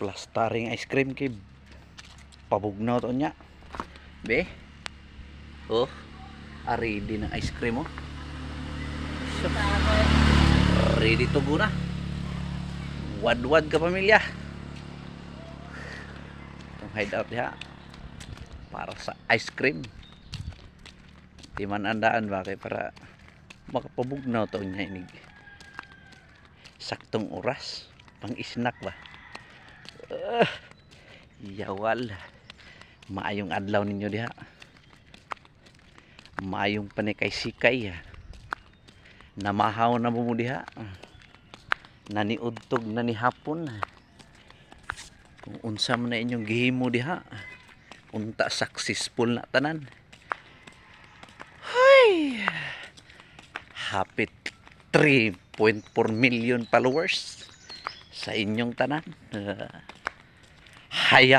plastering ice cream kay pabugnaw to nya be. Oh, ready ng ice cream oh. So, ready to go na. Wad-wad ka pamilya. Itong hideout diha para sa ice cream. Di man andaan ba kay para makapabugnaw to nya inig. Saktong oras pang snack ba. Yawal. Maayong adlaw ninyo diha. Maayong panikay-sikay. Namahaw na mo diha. Naniudtog na ni hapon. Kung unsa man na inyong gihimo diha, unta successful na tanan. Hay. Hapit 3.4 million followers sa inyong tanan. Hay.